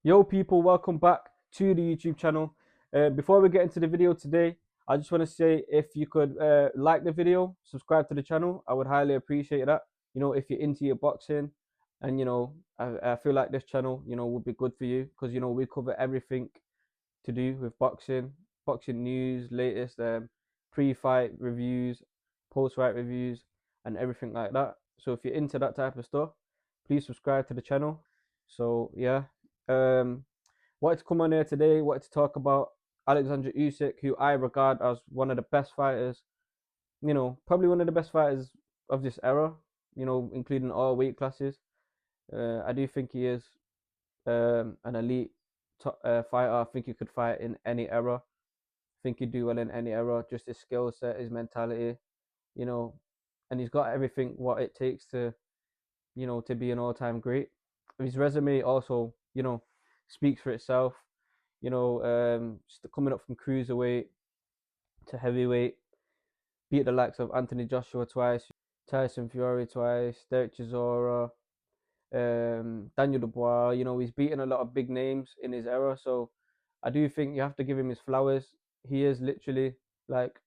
Yo people, welcome back to the YouTube channel. Before we get into the video today, I just want to say if you could like the video, subscribe to the channel, I would highly appreciate that. If you're into your boxing, and I feel like this channel, would be good for you because we cover everything to do with boxing, boxing news, latest pre-fight reviews, post-fight reviews, and everything like that. So if you're into that type of stuff, please subscribe to the channel. So yeah, um, wanted to come on here today. Wanted to talk about Oleksandr Usyk, who I regard as one of the best fighters. Probably one of the best fighters of this era. Including all weight classes. I do think he is an elite fighter. I think he could fight in any era. I think he'd do well in any era. Just his skill set, his mentality, you know, and he's got everything what it takes to be an all-time great. His resume also, speaks for itself. Coming up from cruiserweight to heavyweight, beat the likes of Anthony Joshua twice, Tyson Fury twice, Derek Chisora, Daniel Dubois. He's beaten a lot of big names in his era, so I do think you have to give him his flowers. He is literally like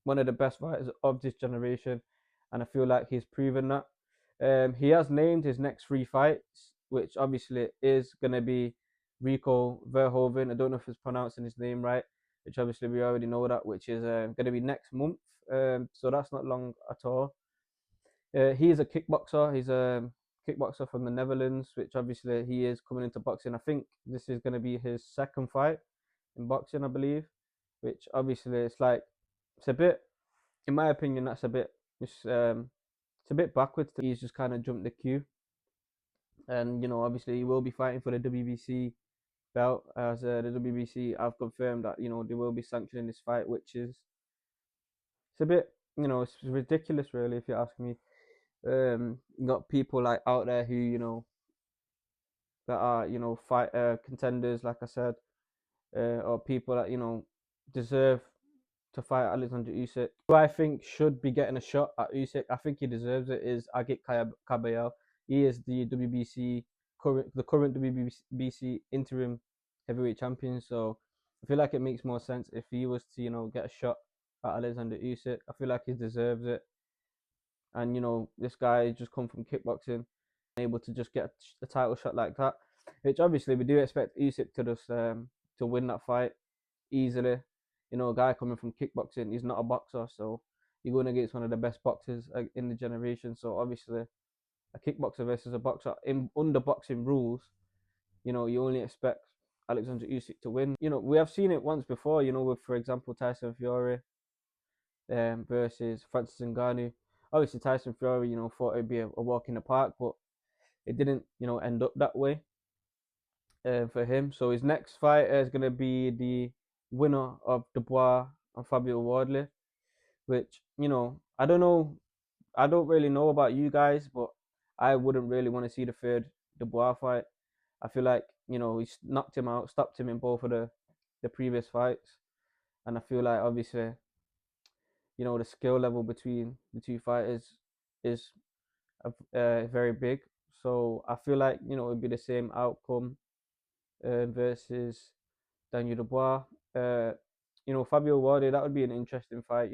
one of the best fighters of this generation, and I feel like he's proven that. He has named his next three fights, which obviously is gonna be Rico Verhoeven. I don't know if it's pronouncing his name right, which obviously we already know that, which is gonna be next month. So that's not long at all. He is a kickboxer. He's a kickboxer from the Netherlands, which obviously he is coming into boxing. I think this is going to be his second fight in boxing, I believe. Which obviously it's a bit, in my opinion, that's a bit, it's a bit backwards. He's just kind of jumped the queue, and obviously he will be fighting for the WBC belt, as the WBC have confirmed that they will be sanctioning this fight, which is it's a bit, it's ridiculous, really, if you ask me. You got people like out there who that are fight contenders, like I said, or people that deserve to fight Alexander Usyk, who I think should be getting a shot at Usyk. I think he deserves it. Is Agit Kabayel. He is the current WBC interim heavyweight champion. So I feel like it makes more sense if he was to get a shot at Alexander Usyk. I feel like he deserves it. And this guy just come from kickboxing, able to just get a title shot like that, which obviously we do expect Usyk to just to win that fight easily. A guy coming from kickboxing, he's not a boxer, so you're going against one of the best boxers in the generation. So obviously, a kickboxer versus a boxer in under boxing rules, you only expect Alexander Usyk to win. We have seen it once before. With, for example, Tyson Fury versus Francis Ngannou. Obviously, Tyson Fury, thought it'd be a walk in the park, but it didn't, end up that way for him. So his next fight is going to be the winner of Dubois and Fabio Wardley, which, I don't know. I don't really know about you guys, but I wouldn't really want to see the third Dubois fight. I feel like, he's knocked him out, stopped him in both of the previous fights. And I feel like, obviously, the skill level between the two fighters is very big. So I feel like it'd be the same outcome versus Daniel Dubois. Fabio Wardley, that would be an interesting fight.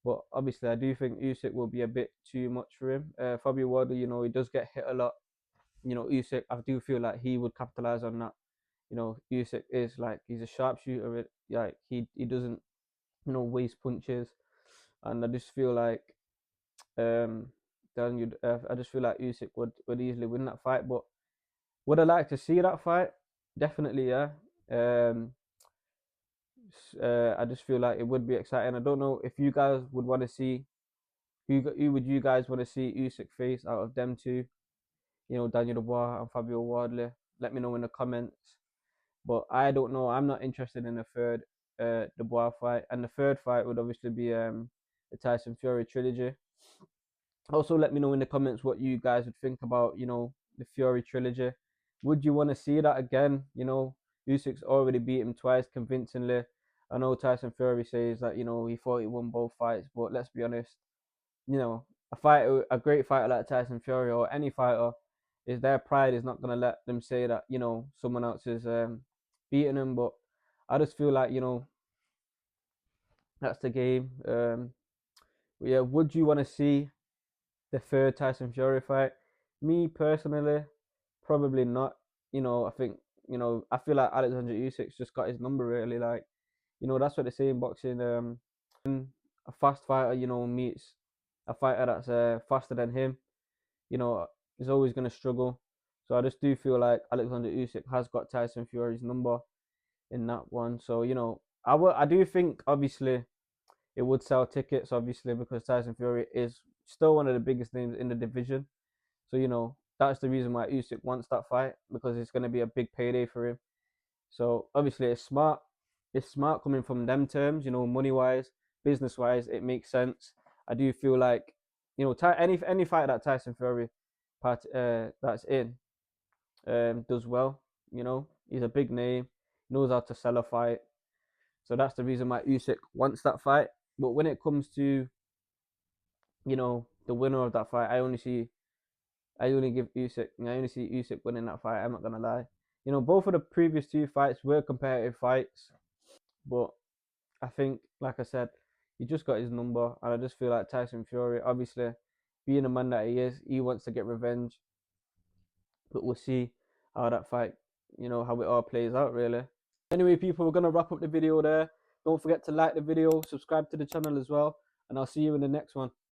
But obviously I do think Usyk will be a bit too much for him. Fabio Wardley, he does get hit a lot. Usyk, I do feel like he would capitalize on that. Usyk is like he's a sharpshooter. Like he doesn't waste punches, and I just feel like I just feel like Usyk would easily win that fight. But would I like to see that fight? Definitely, yeah. I just feel like it would be exciting. I don't know if you guys would want to see who would you guys want to see Usyk face out of them two? Daniel Dubois and Fabio Wardley. Let me know in the comments. But I don't know. I'm not interested in the third Dubois fight, and the third fight would obviously be the Tyson Fury trilogy. Also, let me know in the comments what you guys would think about, the Fury trilogy. Would you want to see that again? Usyk's already beat him twice convincingly. I know Tyson Fury says that, he thought he won both fights, but let's be honest, a great fighter like Tyson Fury or any fighter, is their pride is not gonna let them say that someone else is beating them. But I just feel like that's the game. Yeah, would you want to see the third Tyson Fury fight? Me personally, probably not. I think I feel like Alexander Usyk's just got his number really. Like that's what they say in boxing. When a fast fighter meets a fighter that's faster than him, you know he's always gonna struggle. So I just do feel like Alexander Usyk has got Tyson Fury's number in that one. So I do think obviously it would sell tickets, obviously, because Tyson Fury is still one of the biggest names in the division. So that's the reason why Usyk wants that fight, because it's going to be a big payday for him. So obviously it's smart. It's smart coming from them terms, money wise, business wise, it makes sense. I do feel like any fight that Tyson Fury that's in does well. He's a big name, knows how to sell a fight. So that's the reason why Usyk wants that fight. But when it comes to the winner of that fight, I only give Usyk. I only see Usyk winning that fight. I'm not gonna lie. Both of the previous two fights were competitive fights, but I think, like I said, he just got his number, and I just feel like Tyson Fury, obviously, being the man that he is, he wants to get revenge. But we'll see how that fight, how it all plays out, really. Anyway, people, we're gonna wrap up the video there. Don't forget to like the video, subscribe to the channel as well, and I'll see you in the next one.